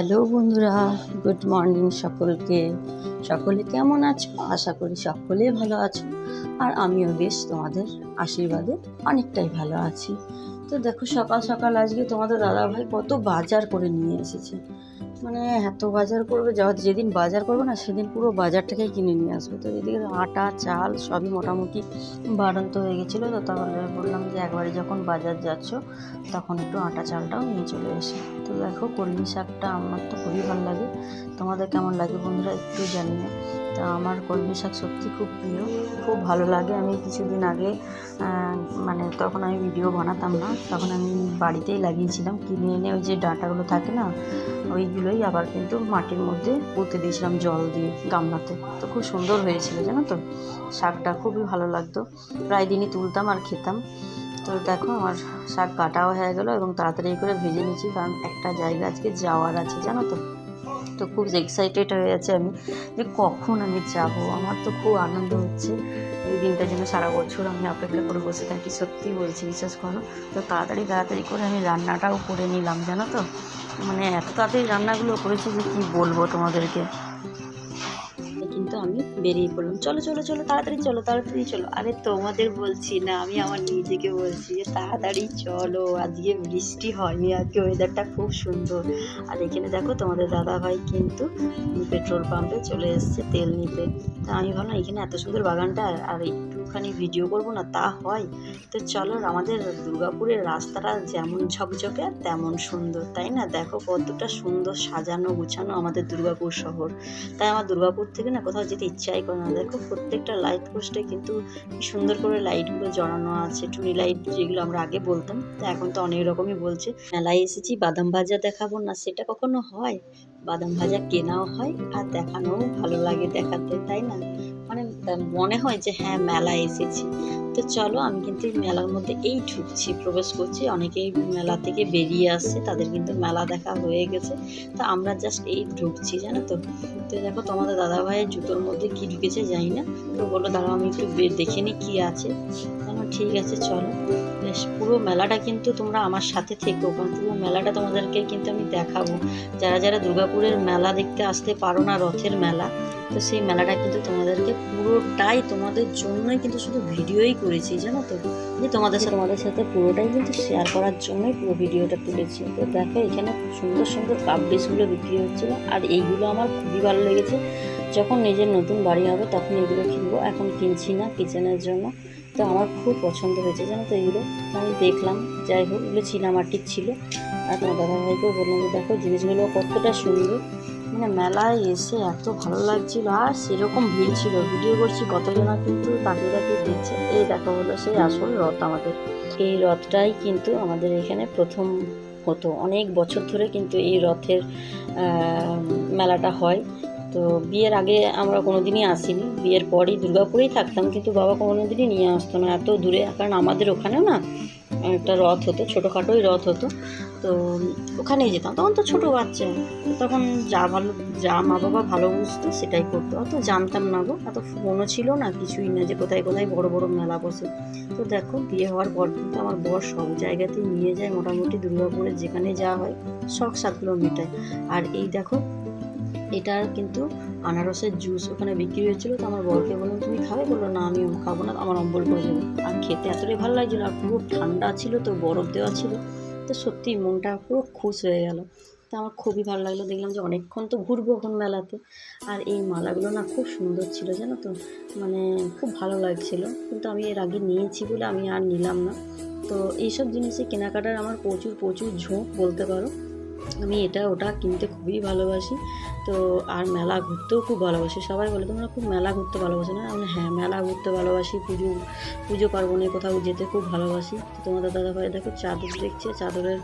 Hello বন্ধুরা, good morning সকলকে। সকলে কেমন আছো? আশা করি সকলেই ভালো আছো। আর আমিও বেশ তোমাদের আশীর্বাদে অনেকটাই ভালো আছি। তো দেখো, সকাল সকাল আজকে তোমাদের দাদাভাই কত বাজার করে নিয়ে এসেছে। মানে এত বাজার করবে, যেদিন বাজার করবে না সেদিন পুরো বাজারটাকেই কিনে নিয়ে আসবে। তো এদিকে আটা চাল সবই মোটামুটি বাড়ন্ত হয়ে গেছিলো। তো তাহলে বললাম যে একবারে যখন বাজার যাচ্ছ তখন একটু আটা চালটাও নিয়ে চলে এসে। তো দেখো, কলমি শাকটা আমার তো খুবই ভালো লাগে। তোমাদের কেমন লাগে বন্ধুরা একটু জানিও। তা আমার কলমি শাক সত্যি খুব প্রিয়, খুব ভালো লাগে। আমি কিছুদিন আগে মানে তখন আমি ভিডিও বানাতাম না, তখন আমি বাড়িতেই লাগিয়েছিলাম। কিনে এনে ওই যে ডাঁটাগুলো থাকে না, ওইগুলোই আবার কিন্তু মাটির মধ্যে পুঁতে দিয়েছিলাম জল দিয়ে গামলাতে। তো খুব সুন্দর হয়েছিল জানো তো, শাকটা খুবই ভালো লাগতো। প্রায় দিনই তুলতাম আর খেতাম। তো দেখো, আমার শাক কাটাও হয়ে গেলো এবং তাড়াতাড়ি করে ভেজে নিয়েছি, কারণ একটা জায়গা আজকে যাওয়ার আছে জানো তো। তো খুব এক্সাইটেড হয়ে আছে আমি যে কখন আমি যাব। আমার তো খুব আনন্দ হচ্ছে, এই দিনটার জন্য সারা বছর আমি অপেক্ষা করে বসে থাকি, সত্যি বলছি, বিশ্বাস করো। তো তাড়াতাড়ি করে আমি রান্নাটাও করে নিলাম জানো তো। মানে এত তাড়াতাড়ি রান্নাগুলো করেছি যে কী বলবো তোমাদেরকে। কিন্তু আমি বেরিয়ে পড়লাম, চলো চলো চলো তাড়াতাড়ি চলো। আরে তোমাদের বলছি না, আমি আমার নিজেকে বলছি যে তাড়াতাড়ি চলো, আজকে বৃষ্টি হয়নি, আজকে ওয়েদারটা খুব সুন্দর। আর এখানে দেখো তোমাদের দাদাভাই কিন্তু পেট্রোল পাম্পে চলে এসছে তেল নিতে। তা আমি ভাবলাম এখানে এত সুন্দর বাগানটা আর একটুখানি ভিডিও করব না, তা হয়? তো চলো, আমাদের দুর্গাপুরের রাস্তাটা যেমন ঝকঝকে তেমন সুন্দর, তাই না? দেখো কতটা সুন্দর সাজানো গুছানো আমাদের দুর্গাপুর শহর। তাই আমার দুর্গাপুর থেকে না কোথাও যেতে ইচ্ছাই করে না। দেখো প্রত্যেকটা লাইট পোস্টে কিন্তু কি সুন্দর করে লাইটগুলো জড়ানো আছে, টুনি লাইট যেগুলো আমরা আগে বলতাম, তো এখন তো অনেক রকমই বলছে। মেলায় এসেছি, বাদাম ভাজা দেখাবো না, সেটা কখনো হয়? বাদাম ভাজা কেনাও হয় আর দেখানোও ভালো লাগে দেখাতে, তাই না? মানে মনে হয় যে হ্যাঁ মেলায় এসেছি। তো চলো, আমি কিন্তু মেলার মধ্যে এই ঢুকছি, প্রবেশ করছি। অনেকেই মেলা থেকে বেরিয়ে আসছে, তাদের কিন্তু মেলা দেখা হয়ে গেছে। তা আমরা জাস্ট এই ঢুকছি জানো তো। তো দেখো তোমাদের দাদাভাইয়ের জুতোর মধ্যে কি ঢুকেছে জানি না। তো বললো দাঁড়াও আমি একটু দেখে নিই কী আছে। ঠিক আছে চলো। বেশ, পুরো মেলাটা কিন্তু তোমরা আমার সাথে থেকো, কারণ পুরো মেলাটা তোমাদেরকে কিন্তু আমি দেখাবো। যারা যারা দুর্গাপুরের মেলা দেখতে আসতে পারো না, রথের মেলা, তো সেই মেলাটা কিন্তু তোমাদেরকে পুরোটাই তোমাদের জন্যই কিন্তু শুধু ভিডিওই করেছি জানো তো, যে তোমাদের সাথে পুরোটাই কিন্তু শেয়ার করার জন্যই পুরো ভিডিওটা তুলেছি। তো দেখো এখানে সুন্দর সুন্দর কাপ ডিশগুলো বিক্রি হচ্ছিলো, আর এইগুলো আমার খুবই ভালো লেগেছে। যখন নিজের নতুন বাড়ি হবে তখন এগুলো কিনবো, এখন কিনছি না কিচেনের জন্য। তো আমার খুব পছন্দ হয়েছে জানো তো এগুলো। আমি দেখলাম, যাই হোক এগুলো চীনামাটির ছিল। আর তোমার দাদাভাইকেও বললাম যে দেখো জিনিসগুলো কতটা সুন্দর। মানে মেলায় এসে এত ভালো লাগছিল, আর সেরকম ভিড় ছিল। ভিডিও করছি কতজনা কিন্তু তাকিয়ে দেখছে। এই দেখো হলো সেই আসল রথ আমাদের। এই রথটাই কিন্তু আমাদের এখানে প্রথম হতো, অনেক বছর ধরে কিন্তু এই রথের মেলাটা হয়। তো বিয়ের আগে আমরা কোনো দিনই আসিনি, বিয়ের পরই দুর্গাপুরেই থাকতাম, কিন্তু বাবা কোনো দিনই নিয়ে আসতো না এত দূরে। কারণ আমাদের ওখানেও না একটা রথ হতো, ছোটোখাটোই রথ হতো, তো ওখানেই যেতাম। তখন তো ছোটো বাচ্চা, তখন যা মা বাবা ভালো বুঝতো সেটাই করতো। অত জানতাম না গো, এত ফোনও ছিল না, কিছুই না যে কোথায় কোথায় বড় বড় মেলা বসে। তো দেখো বিয়ে হওয়ার পর কিন্তু আমার বর সব জায়গাতেই নিয়ে যায়, মোটামুটি দুর্গাপুরে যেখানে যাওয়া হয় শখ সাতগুলো মেটায়। আর এই দেখো, এটা কিন্তু আনারসের জুস ওখানে বিক্রি হয়েছিল। তো আমার বরকে বললাম তুমি খাবে? বললো না আমি খাবো না, আমার অম্বল করে যাবে। আর খেতে এতটাই ভালো লাগছিলো, আর পুরো ঠান্ডা ছিল তো, বরফ দেওয়া ছিল। তো সত্যি মনটা পুরো খুশ হয়ে গেল। তো আমার খুবই ভালো লাগলো, দেখলাম যে অনেকক্ষণ তো ঘুরবো এখন মেলাতে। আর এই মালাগুলো না খুব সুন্দর ছিল জানো তো, মানে খুব ভালো লাগছিলো। কিন্তু আমি এর আগে নিয়েছি বলে আমি আর নিলাম না। তো এইসব জিনিসে কেনাকাটার আমার প্রচুর প্রচুর ঝোঁক বলতে পারো। আমি এটা ওটা কিনতে খুবই ভালোবাসি। তো আর মেলা ঘুরতেও খুব ভালোবাসি। সবাই বলে তোমরা খুব মেলা ঘুরতে ভালোবাসো না? আমি হ্যাঁ, মেলা ঘুরতে ভালোবাসি, পুজো পার্বণে কোথাও যেতে খুব ভালোবাসি। তো তোমাদের দাদাভাই দেখো চাদর দেখছে, চাদরের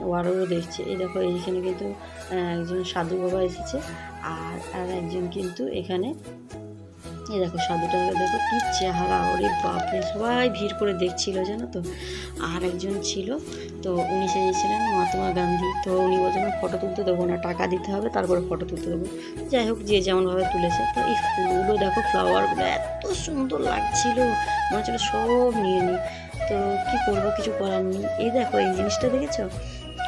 ওয়ারও দেখছে। এই দেখো এইখানে কিন্তু একজন সাধু বাবা এসেছে, আর একজন কিন্তু এখানে এই দেখো সাধুটা দেখো কি চেহারা, ওরে বাপরে, সবাই ভিড় করে দেখছিল জানো তো। আর একজন ছিল, তো উনি সেজেছিলেন মহাত্মা গান্ধী। তো উনি বলছেন ফটো তুলতে দেবো না, টাকা দিতে হবে তারপরে ফটো তুলতে দেবো। যাই হোক, যে যেমনভাবে তুলেছে। তো এই ফুলগুলো দেখো, ফ্লাওয়ারগুলো এত সুন্দর লাগছিল, মনে হচ্ছিল সব নিয়ে নিই। তো কী করবো, কিছু করার নেই। এই দেখো এই জিনিসটা দেখেছো,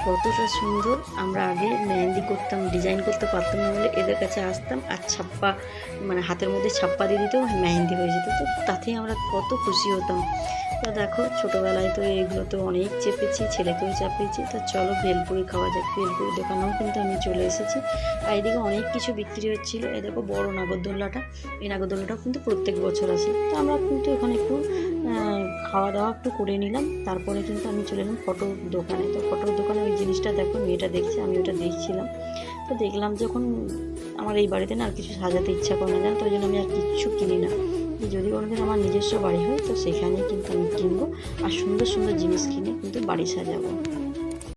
কতটা সুন্দর। আমরা আগে মেহেন্দি করতাম, ডিজাইন করতে পারতাম না বলে এদের কাছে আসতাম, আর ছাপ্পা মানে হাতের মধ্যে ছাপ্পা দিয়ে দিতেও মেহেন্দি হয়ে যেত। তো তাতেই আমরা কত খুশি হতাম। তো দেখো ছোটোবেলায় তো এইগুলো তো অনেক চেপেছি, ছেলেকেও চাপিয়েছি। তো চলো ভেলপুরি খাওয়া যাক। ভেলপুরি দোকানেও কিন্তু আমি চলে এসেছি। আর এদিকে অনেক কিছু বিক্রি হচ্ছিলো। এই দেখো বড়ো নাগরদোল্লাটা, এই নাগরদোল্লাটাও কিন্তু প্রত্যেক বছর আসে। তো আমরা কিন্তু এখানে একটু খাওয়া দাওয়া একটু করে নিলাম। তারপরে কিন্তু আমি চলে এলাম ফটোর দোকানে। তো ফটোর দোকানে ওই জিনিসটা দেখো, মেয়েটা দেখছে, আমি ওটা দেখছিলাম। তো দেখলাম যখন আমার এই বাড়িতে না আর কিছু সাজাতে ইচ্ছা করে না, জানো তো, ওই জন্য আমি আর কিচ্ছু কিনি না। যদি কোনোদিন আমার নিজস্ব বাড়ি হয় তো সেখানেই কিন্তু আমি কিনবো, আর সুন্দর সুন্দর জিনিস কিনে কিন্তু বাড়ি সাজাবো।